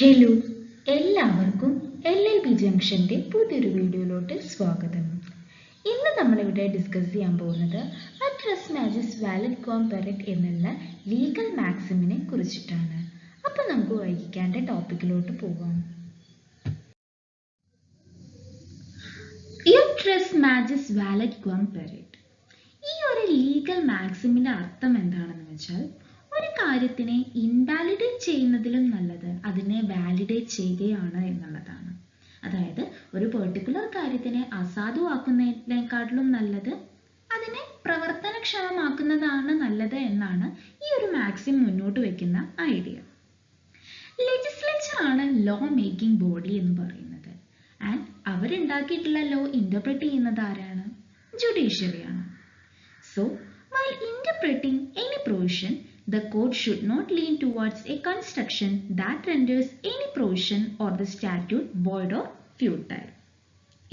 Hello, എല്ലാവർക്കും LLB ജംഗ്ഷൻ്റെ പുതിയൊരു വീഡിയോയിലോട്ട് സ്വാഗതം. ഇന്ന് നമ്മളിവിടെ ഡിസ്കസ് ചെയ്യാൻ പോകുന്നത് അഡ്രസ് മാച്ചസ് വാലിഡ് കോംപെറേറ്റ് എന്നുള്ള ലീഗൽ മാക്സിമിനെ കുറിച്ചിട്ടാണ്. അപ്പോൾ നമുക്ക് വൈകിക്കാണ്ട് ടോപ്പിക്കിലോട്ട് പോകാം. അഡ്രസ് മാച്ചസ് വാലിഡ് കോംപെറേറ്റ്, ഈ ഒരു ലീഗൽ മാക്സിമിന്റെ അർത്ഥം എന്താണെന്ന് വെച്ചാൽ, ഒരു കാര്യത്തിനെ ഇൻവാലിഡേറ്റ് ചെയ്യുന്നതിലും നല്ലത് അതിനെ വാലിഡേറ്റ് ചെയ്യുകയാണ് എന്നുള്ളതാണ്. അതായത് ഒരു പെർട്ടിക്കുലർ കാര്യത്തിനെ അസാധുവാക്കുന്നതിനേക്കാട്ടിലും നല്ലത് അതിനെ പ്രവർത്തനക്ഷമമാക്കുന്നതാണ് നല്ലത് എന്നാണ് ഈ ഒരു മാക്സിം മുന്നോട്ട് വെക്കുന്ന ഐഡിയ. ലെജിസ്ലേച്ചർ ആണ് ലോ മേക്കിംഗ് ബോഡി എന്ന് പറയുന്നത്. ആൻഡ് അവരുണ്ടാക്കിയിട്ടുള്ള ലോ ഇന്റർപ്രറ്റ് ചെയ്യുന്നത് ആരാണ്? ജുഡീഷ്യറിയാണ്. So while interpreting any provision, the court should not lean towards a construction that renders any provision or the statute void or futile.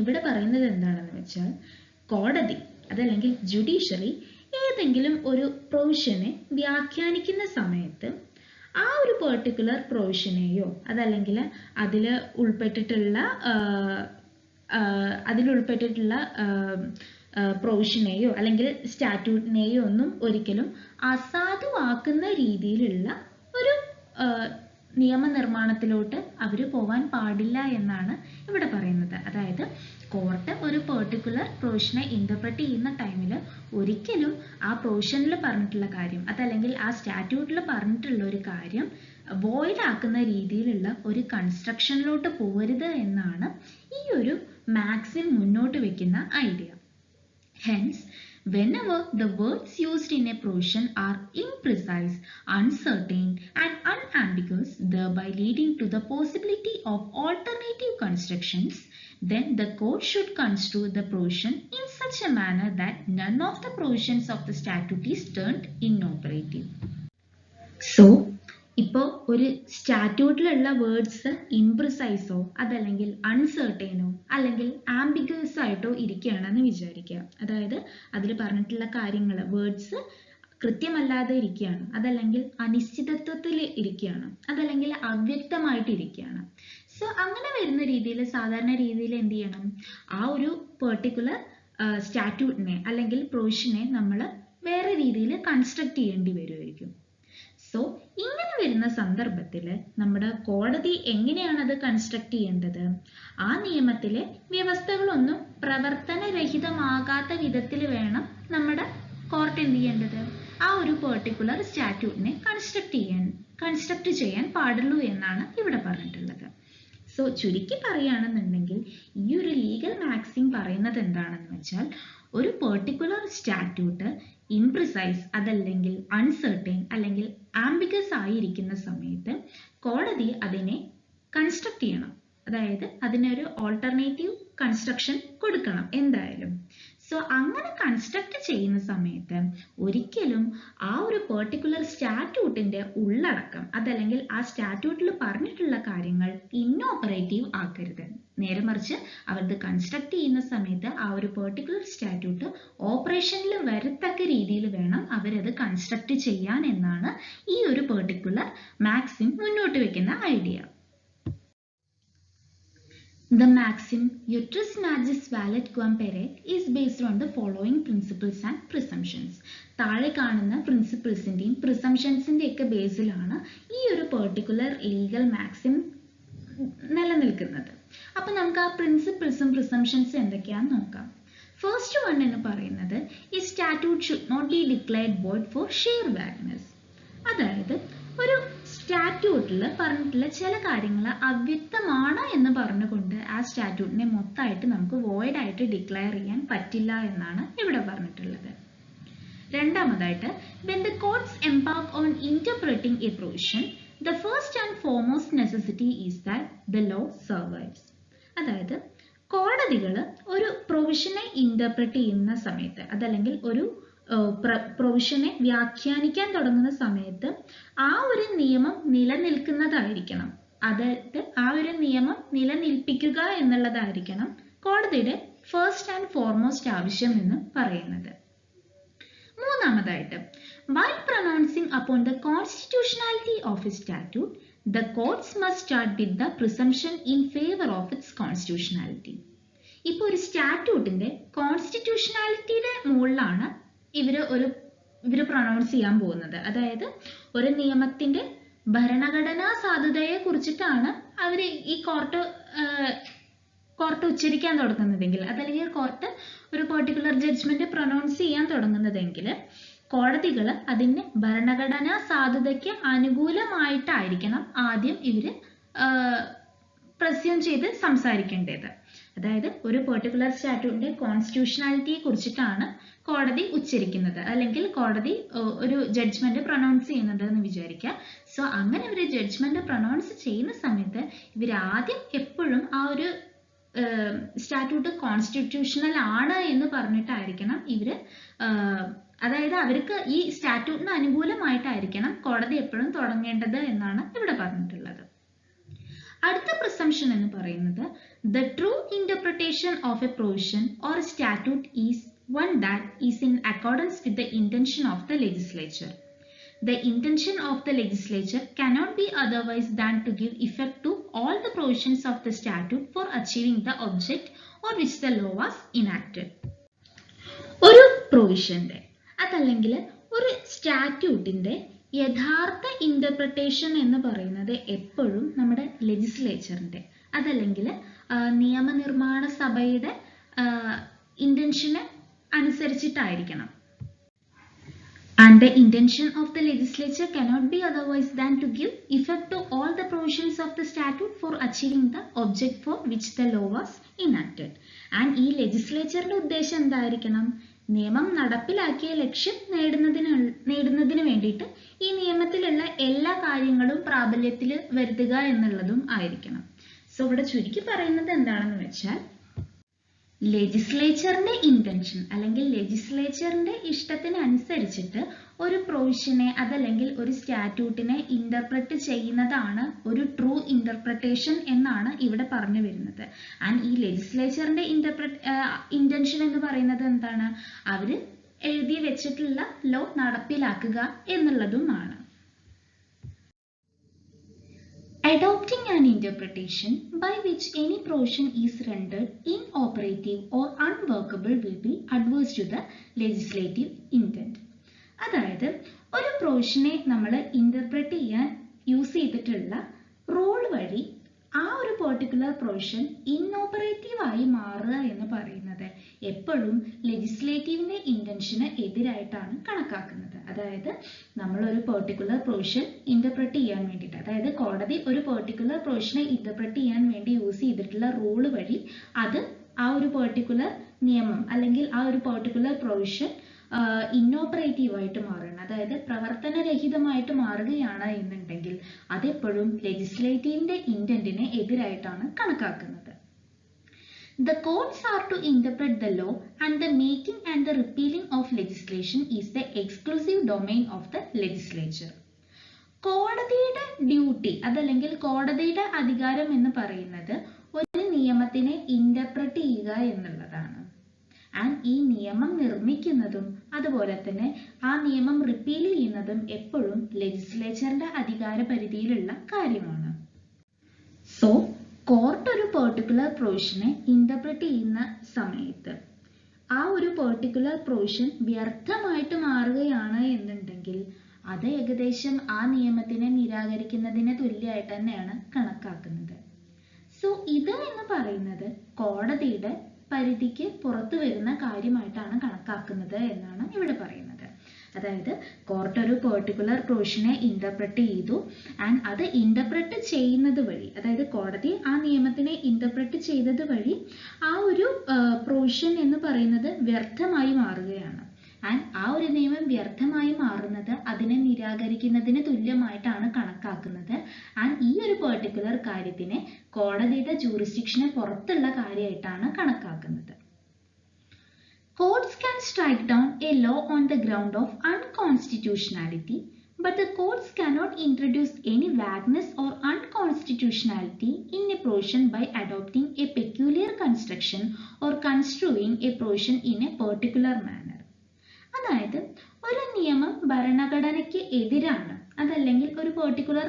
ഇവിടെ പറയുന്നത് എന്താണെന്ന് വെച്ചാൽ, കോടതി അതല്ലെങ്കിൽ ജുഡീഷ്യറി ഏതെങ്കിലും ഒരു പ്രൊവിഷനെ വ്യാഖ്യാനിക്കുന്ന സമയത്ത് ആ ഒരു പെർട്ടിക്കുലർ പ്രൊവിഷനെയോ അതല്ലെങ്കിൽ അതിൽ ഉൾപ്പെട്ടിട്ടുള്ള പ്രൊവിഷനെയോ അല്ലെങ്കിൽ സ്റ്റാറ്റ്യൂട്ടിനെയോ ഒന്നും ഒരിക്കലും അസാധുവാക്കുന്ന രീതിയിലുള്ള ഒരു നിയമനിർമ്മാണത്തിലോട്ട് അവർ പോകാൻ പാടില്ല എന്നാണ് ഇവിടെ പറയുന്നത്. അതായത് കോർട്ട് ഒരു പെർട്ടിക്കുലർ പ്രൊവിഷനെ ഇന്റർപ്രറ്റ് ചെയ്യുന്ന ടൈമിൽ ഒരിക്കലും ആ പ്രൊവിഷനിൽ പറഞ്ഞിട്ടുള്ള കാര്യം അതല്ലെങ്കിൽ ആ സ്റ്റാറ്റ്യൂട്ടിൽ പറഞ്ഞിട്ടുള്ള ഒരു കാര്യം വോയിഡ് ആക്കുന്ന രീതിയിലുള്ള ഒരു കൺസ്ട്രക്ഷനിലോട്ട് പോകരുത് എന്നാണ് ഈ ഒരു മാക്സിം മുന്നോട്ട് വെക്കുന്ന idea. Hence, whenever the words used in a provision are imprecise, uncertain, and unambiguous, thereby leading to the possibility of alternative constructions, then the court should construe the provision in such a manner that none of the provisions of the statute is turned inoperative. So, ഇപ്പോൾ ഒരു സ്റ്റാറ്റ്യൂട്ടിലുള്ള words ഇംപ്രിസൈസോ അതല്ലെങ്കിൽ അൺസർട്ടൈനോ അല്ലെങ്കിൽ ambiguous ആയിട്ടോ ഇരിക്കുകയാണെന്ന് വിചാരിക്കുക. അതായത് അതിൽ പറഞ്ഞിട്ടുള്ള കാര്യങ്ങൾ വേർഡ്സ് കൃത്യമല്ലാതെ ഇരിക്കുകയാണ്, അതല്ലെങ്കിൽ അനിശ്ചിതത്വത്തിൽ ഇരിക്കുകയാണ്, അതല്ലെങ്കിൽ അവ്യക്തമായിട്ട് ഇരിക്കുകയാണ്. സോ അങ്ങനെ വരുന്ന രീതിയിൽ സാധാരണ രീതിയിൽ എന്ത് ചെയ്യണം? ആ ഒരു പെർട്ടിക്കുലർ സ്റ്റാറ്റ്യൂട്ടിനെ അല്ലെങ്കിൽ പ്രൊവിഷനെ നമ്മൾ വേറെ രീതിയിൽ കൺസ്ട്രക്ട് ചെയ്യേണ്ടി വരുമായിരിക്കും. സോ ഇങ്ങനെ വരുന്ന സന്ദർഭത്തിൽ നമ്മുടെ കോടതി എങ്ങനെയാണ് അത് കൺസ്ട്രക്ട് ചെയ്യേണ്ടത്? ആ നിയമത്തിലെ വ്യവസ്ഥകളൊന്നും പ്രവർത്തനരഹിതമാകാത്ത വിധത്തിൽ വേണം നമ്മുടെ കോർട്ട് എന്ത് ചെയ്യേണ്ടത്? ആ ഒരു പെർട്ടിക്കുലർ സ്റ്റാറ്റ്യൂട്ടിനെ കൺസ്ട്രക്ട് ചെയ്യാൻ പാടുള്ളൂ എന്നാണ് ഇവിടെ പറഞ്ഞിട്ടുള്ളത്. സോ ചുരുക്കി പറയുകയാണെന്നുണ്ടെങ്കിൽ ഈ ഒരു ലീഗൽ മാക്സിം പറയുന്നത് എന്താണെന്ന് വെച്ചാൽ, ഒരു പെർട്ടിക്കുലർ സ്റ്റാറ്റ്യൂട്ട് ഇംപ്രിസൈസ് അതല്ലെങ്കിൽ അൺസർട്ടൈൻ അല്ലെങ്കിൽ ആംബിഗസ് ആയിരിക്കുന്ന സമയത്ത് കോടതി അതിനെ കൺസ്ട്രക്ട് ചെയ്യണം. അതായത് അതിനൊരു ഓൾട്ടർനേറ്റീവ് കൺസ്ട്രക്ഷൻ കൊടുക്കണം എന്തായാലും. സോ അങ്ങനെ കൺസ്ട്രക്ട് ചെയ്യുന്ന സമയത്ത് ഒരിക്കലും ആ ഒരു പെർട്ടിക്കുലർ സ്റ്റാറ്റ്യൂട്ടിന്റെ ഉള്ളടക്കം അതല്ലെങ്കിൽ ആ സ്റ്റാറ്റ്യൂട്ടിൽ പറഞ്ഞിട്ടുള്ള കാര്യങ്ങൾ ഇന്നോപ്പറേറ്റീവ് ആക്കരുത്. നേരെ മറിച്ച് അവരത് കൺസ്ട്രക്ട് ചെയ്യുന്ന സമയത്ത് ആ ഒരു പെർട്ടിക്കുലർ സ്റ്റാറ്റ്യൂട്ട് ഓപ്പറേഷനിൽ വരത്തക്ക രീതിയിൽ വേണം അവരത് കൺസ്ട്രക്ട് ചെയ്യാൻ എന്നാണ് ഈ ഒരു പെർട്ടിക്കുലർ മാക്സിം മുന്നോട്ട് വെക്കുന്ന idea. The maxim "Utrus magis valid quam peret" is based on the following principles and presumptions. താഴെ കാണുന്ന പ്രിൻസിപ്പിൾസിന്റെയും പ്രിസംഷൻസിന്റെയൊക്കെ ബേസിലാണ് ഈ ഒരു പെർട്ടിക്കുലർ ലീഗൽ മാക്സിം നിലനിൽക്കുന്നത്. അപ്പൊ നമുക്ക് ആ പ്രിൻസിപ്പിൾസും പ്രിസംഷൻസും എന്തൊക്കെയാണെന്ന് നോക്കാം. ഫസ്റ്റ് വൺ എന്ന് പറയുന്നത്, ഈ statute should not be declared void for sheer vagueness. അതായത് ഒരു സ്റ്റാറ്റ്യൂട്ടിൽ പറഞ്ഞിട്ടുള്ള ചില കാര്യങ്ങൾ അവ്യക്തമാണ് എന്ന് പറഞ്ഞുകൊണ്ട് ആ സ്റ്റാറ്റ്യൂട്ടിനെ മൊത്തമായിട്ട് നമുക്ക് വോയിഡ് ആയിട്ട് ഡിക്ലെയർ ചെയ്യാൻ പറ്റില്ല എന്നാണ് ഇവിടെ പറഞ്ഞിട്ടുള്ളത്. രണ്ടാമതായിട്ട്, when the courts embark on interpreting a provision, the first and foremost necessity is that the law survives. അതായത് കോടതികൾ ഒരു പ്രൊവിഷനെ ഇന്റർപ്രറ്റ് ചെയ്യുന്ന സമയത്ത് അതല്ലെങ്കിൽ ഒരു പ്രൊവിഷനെ വ്യാഖ്യാനിക്കാൻ തുടങ്ങുന്ന സമയത്ത് ആ ഒരു നിയമം നിലനിൽക്കുന്നതായിരിക്കണം. അതായത് ആ ഒരു നിയമം നിലനിൽപ്പിക്കുക എന്നുള്ളതായിരിക്കണം കോടതിയുടെ ഫസ്റ്റ് ആൻഡ് ഫോർമോസ്റ്റ് ആവശ്യം എന്ന് പറയുന്നത്. മൂന്നാമതായിട്ട്, while pronouncing upon the constitutionality of a statute, The courts must start with the presumption in favor of its constitutionality. ഇപ്പോൾ ഒരു സ്റ്റാറ്റ്യൂട്ടിന്റെ കോൺസ്റ്റിറ്റ്യൂഷനാലിറ്റിയുടെ മുകളിലാണ് ഇവര് പ്രൊണൗൺസ് ചെയ്യാൻ പോകുന്നത്. അതായത് ഒരു നിയമത്തിന്റെ ഭരണഘടനാ സാധുതയെ കുറിച്ചിട്ടാണ് അവര് ഈ കോർട്ട് ഉച്ചരിക്കാൻ തുടങ്ങുന്നതെങ്കിൽ, അതല്ലെങ്കിൽ കോർട്ട് ഒരു പെർട്ടിക്കുലർ ജഡ്ജ്മെന്റ് പ്രൊനൗൺസ് ചെയ്യാൻ തുടങ്ങുന്നതെങ്കിൽ കോടതികൾ അതിന്റെ ഭരണഘടനാ സാധുതയ്ക്ക് അനുകൂലമായിട്ടായിരിക്കണം ആദ്യം ഇവര് പ്രസ്യൂം ചെയ്ത് സംസാരിക്കേണ്ടത്. അതായത് ഒരു പെർട്ടിക്കുലർ സ്റ്റാറ്റ്യൂട്ടിന്റെ കോൺസ്റ്റിറ്റ്യൂഷനാലിറ്റിയെ കുറിച്ചിട്ടാണ് കോടതി ഉച്ചരിക്കുന്നത്, അല്ലെങ്കിൽ കോടതി ഒരു ജഡ്ജ്മെന്റ് പ്രൊനൗൺസ് ചെയ്യുന്നുണ്ട് എന്ന് വിചാരിക്കുക. സോ അങ്ങനെ ഒരു ജഡ്ജ്മെന്റ് പ്രൊനൗൺസ് ചെയ്യുന്ന സമയത്ത് ഇവരാദ്യം എപ്പോഴും ആ ഒരു സ്റ്റാറ്റ്യൂട്ട് കോൺസ്റ്റിറ്റ്യൂഷണൽ ആണ് എന്ന് പറഞ്ഞിട്ടായിരിക്കണം ഇവര്, അതായത് അവർക്ക് ഈ സ്റ്റാറ്റ്യൂട്ടിന് അനുകൂലമായിട്ടായിരിക്കണം കോടതി എപ്പോഴും തുടങ്ങേണ്ടത് എന്നാണ് ഇവിടെ പറഞ്ഞിട്ടുള്ളത്. അടുത്ത പ്രിസംഷൻ എന്ന് പറയുന്നത് the true interpretation of a provision or a statute is one that is in accordance with the intention of the legislature. The intention of the legislature cannot be otherwise than to give effect to all the provisions of the statute for achieving the object on which the law was enacted. ഒരു പ്രൊവിഷന്റെ അതല്ലെങ്കിൽ ഒരു സ്റ്റാറ്റ്യൂട്ടിന്റെ യഥാർത്ഥ interpretation എന്ന് പറയുന്നത് എപ്പോഴും നമ്മുടെ ലെജിസ്ലേച്ചറിന്റെ അതല്ലെങ്കിൽ നിയമനിർമ്മാണ സഭയുടെ ഇന്റൻഷന് അനുസരിച്ചിട്ടായിരിക്കണം. And the intention of the legislature cannot be otherwise than to give effect to all the provisions of the statute for achieving the object for which the law was enacted. And ഈ ലെജിസ്ലേച്ചറിന്റെ ഉദ്ദേശം എന്തായിരിക്കണം? നിയമം നടപ്പിലാക്കിയ ലക്ഷ്യം നേടുന്നതിന് വേണ്ടിയിട്ട് ഈ നിയമത്തിലുള്ള എല്ലാ കാര്യങ്ങളും പ്രാബല്യത്തിൽ വരുത്തുക എന്നുള്ളതും ആയിരിക്കണം. സോ ഇവിടെ ചുരുക്കി പറയുന്നത് എന്താണെന്ന് വെച്ചാൽ, ലെജിസ്ലേച്ചറിന്റെ ഇന്റൻഷൻ അല്ലെങ്കിൽ ലെജിസ്ലേച്ചറിന്റെ ഇഷ്ടത്തിനനുസരിച്ചിട്ട് ഒരു പ്രൊവിഷനെ അതല്ലെങ്കിൽ ഒരു സ്റ്റാറ്റ്യൂട്ടിനെ ഇന്റർപ്രറ്റ് ചെയ്യുന്നതാണ് ഒരു ട്രൂ ഇന്റർപ്രിട്ടേഷൻ എന്നാണ് ഇവിടെ പറഞ്ഞു വരുന്നത്. ആൻഡ് ഈ ലെജിസ്ലേച്ചറിന്റെ ഇന്റൻഷൻ എന്ന് പറയുന്നത് എന്താണ്? അവര് എഴുതി വെച്ചിട്ടുള്ള ലോ നടപ്പിലാക്കുക എന്നുള്ളതുമാണ്. Adopting an interpretation by which any provision is rendered inoperative or unworkable will be adverse to the legislative intent. അതായത് ഒരു പ്രൊവിഷനെ നമ്മൾ ഇന്റർപ്രറ്റ് ചെയ്യാൻ യൂസ് ചെയ്തിട്ടുള്ള റൂൾ വഴി ആ ഒരു പെർട്ടിക്കുലർ പ്രൊവിഷൻ ഇന്നോപ്പറേറ്റീവ് ആയി മാറുക എന്ന് പറയുന്നത് എപ്പോഴും ലെജിസ്ലേറ്റീവിന്റെ ഇന്റൻഷന് എതിരായിട്ടാണ് കണക്കാക്കുന്നത്. അതായത് നമ്മൾ ഒരു പെർട്ടിക്കുലർ പ്രൊവിഷൻ ഇന്റർപ്രറ്റ് ചെയ്യാൻ വേണ്ടിയിട്ട്, അതായത് കോടതി ഒരു പെർട്ടിക്കുലർ പ്രൊവിഷനെ ഇന്റർപ്രറ്റ് ചെയ്യാൻ വേണ്ടി യൂസ് ചെയ്തിട്ടുള്ള റൂൾ വഴി അത് ആ ഒരു പെർട്ടിക്കുലർ നിയമം അല്ലെങ്കിൽ ആ ഒരു പെർട്ടിക്കുലർ പ്രൊവിഷൻ ഇന്നോപ്പറേറ്റീവ് ആയിട്ട് മാറുകയാണ്, അതായത് പ്രവർത്തനരഹിതമായിട്ട് മാറുകയാണ് എന്നുണ്ടെങ്കിൽ അതെപ്പോഴും ലെജിസ്ലേറ്റീവിന്റെ ഇന്റന്റിനെ എതിരായിട്ടാണ് കണക്കാക്കുന്നത്. The courts are to interpret the law, and the making and the repealing of legislation is the exclusive domain of the legislature. കോടതിയുടെ ഡ്യൂട്ടി അതല്ലെങ്കിൽ കോടതിയുടെ അധികാരം എന്ന് പറയുന്നത് ഒരു നിയമത്തിനെ ഇന്റർപ്രറ്റ് ചെയ്യുക എന്നുള്ളതാണ്. ആൻഡ് ഈ നിയമം നിർമ്മിക്കുന്നതും അതുപോലെ തന്നെ ആ നിയമം റിപ്പീൽ ചെയ്യുന്നതും എപ്പോഴും ലെജിസ്ലേച്ചറിന്റെ അധികാര പരിധിയിലുള്ള കാര്യമാണ്. സോ കോർട്ട് ഒരു പെർട്ടിക്കുലർ പ്രൊവിഷനെ ഇന്റർപ്രറ്റ് ചെയ്യുന്ന സമയത്ത് ആ ഒരു പെർട്ടിക്കുലർ പ്രൊവിഷൻ വ്യർത്ഥമായിട്ട് മാറുകയാണ് എന്നുണ്ടെങ്കിൽ അത് ഏകദേശം ആ നിയമത്തിനെ നിരാകരിക്കുന്നതിന് തുല്യമായിട്ട് തന്നെയാണ് കണക്കാക്കുന്നത്. സോ ഇത് എന്ന് പറയുന്നത് കോടതിയുടെ പരിധിക്ക് പുറത്തു വരുന്ന കാര്യമായിട്ടാണ് കണക്കാക്കുന്നത് എന്നാണ് ഇവിടെ പറയുന്നത്. അതായത് കോർട്ട് ഒരു പെർട്ടിക്കുലർ പ്രൊവിഷനെ ഇന്റർപ്രറ്റ് ചെയ്തു ആൻഡ് അത് ഇന്റർപ്രറ്റ് ചെയ്യുന്നത് വഴി, അതായത് കോടതി ആ നിയമത്തിനെ ഇന്റർപ്രറ്റ് ചെയ്തത് വഴി ആ ഒരു പ്രൊവിഷൻ എന്ന് പറയുന്നത് വ്യർത്ഥമായി മാറുകയാണ്. ആൻഡ് ആ ഒരു നിയമം വ്യർത്ഥമായി മാറുന്നത് അതിനെ നിരാകരിക്കുന്നതിന് തുല്യമായിട്ടാണ് കണക്കാക്കുന്നത്. ആൻഡ് ഈ ഒരു പെർട്ടിക്കുലർ കാര്യത്തിനെ കോടതിയുടെ ജൂറിസ്ഡിക്ഷന് പുറത്തുള്ള കാര്യമായിട്ടാണ് കണക്കാക്കുന്നത്. Courts can strike down a law on the ground of unconstitutionality, but the courts cannot introduce any vagueness or unconstitutionality in a provision by adopting a peculiar construction or construing a provision in a particular manner. അതായത് ഒരു നിയമം ഭരണഘടനയ്ക്ക് എതിരാണ് അതല്ലെങ്കിൽ ഒരു particular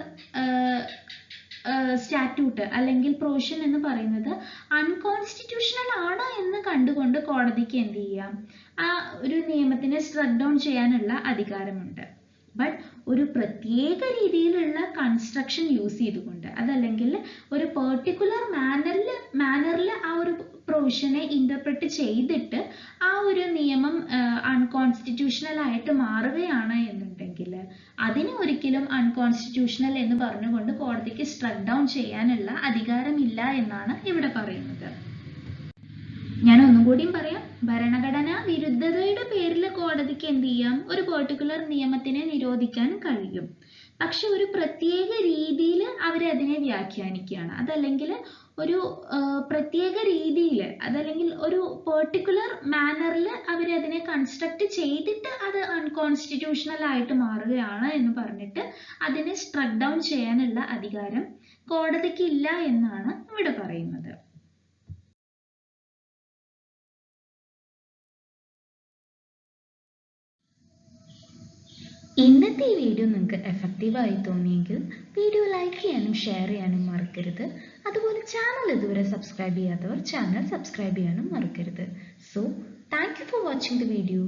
statute അല്ലെങ്കിൽ provision എന്ന് പറയുന്നത് അൺകോൺസ്റ്റിറ്റ്യൂഷണൽ ആണ് എന്ന് കണ്ടുകൊണ്ട് കോടതിക്ക് എന്ത് ചെയ്യാം, ആ ഒരു നിയമത്തിനെ സ്ട്രക്ക് ഡൗൺ ചെയ്യാനുള്ള അധികാരമുണ്ട്. ബട്ട് ഒരു പ്രത്യേക രീതിയിലുള്ള കൺസ്ട്രക്ഷൻ യൂസ് ചെയ്തുകൊണ്ട് അതല്ലെങ്കിൽ ഒരു പെർട്ടിക്കുലർ മാനറിൽ ആ ഒരു പ്രൊവിഷനെ ഇന്റർപ്രറ്റ് ചെയ്തിട്ട് ആ ഒരു നിയമം അൺകോൺസ്റ്റിറ്റ്യൂഷണൽ ആയിട്ട് മാറുകയാണ് എന്നുണ്ടെങ്കിൽ അതിന് ഒരിക്കലും അൺകോൺസ്റ്റിറ്റ്യൂഷണൽ എന്ന് പറഞ്ഞുകൊണ്ട് കോടതിക്ക് സ്ട്രക്ക് ഡൗൺ ചെയ്യാനുള്ള അധികാരമില്ല എന്നാണ് ഇവിടെ പറയുന്നത്. ഞാൻ ഒന്നും കൂടിയും പറയാം, ഭരണഘടനാ വിരുദ്ധതയുടെ പേരിൽ കോടതിക്ക് എന്ത് ചെയ്യാം, ഒരു പെർട്ടിക്കുലർ നിയമത്തിനെ നിരോധിക്കാൻ കഴിയും. പക്ഷെ ഒരു പ്രത്യേക രീതിയിൽ അവരതിനെ വ്യാഖ്യാനിക്കുകയാണ്, അതല്ലെങ്കിൽ ഒരു പ്രത്യേക രീതിയിൽ അതല്ലെങ്കിൽ ഒരു പെർട്ടിക്കുലർ മാനറിൽ അവരതിനെ കൺസ്ട്രക്ട് ചെയ്തിട്ട് അത് അൺകോൺസ്റ്റിറ്റ്യൂഷണൽ ആയിട്ട് മാറുകയാണ് എന്ന് പറഞ്ഞിട്ട് അതിനെ സ്ട്രക്ക് ഡൗൺ ചെയ്യാനുള്ള അധികാരം കോടതിക്ക് ഇല്ല എന്നാണ് ഇവിടെ പറയുന്നത്. ഇന്നത്തെ ഈ വീഡിയോ നിങ്ങൾക്ക് എഫക്റ്റീവായി തോന്നിയെങ്കിൽ വീഡിയോ ലൈക്ക് ചെയ്യാനും ഷെയർ ചെയ്യാനും മറക്കരുത്. അതുപോലെ ചാനൽ ഇതുവരെ സബ്സ്ക്രൈബ് ചെയ്യാത്തവർ ചാനൽ സബ്സ്ക്രൈബ് ചെയ്യാനും മറക്കരുത്. So thank you for watching the video.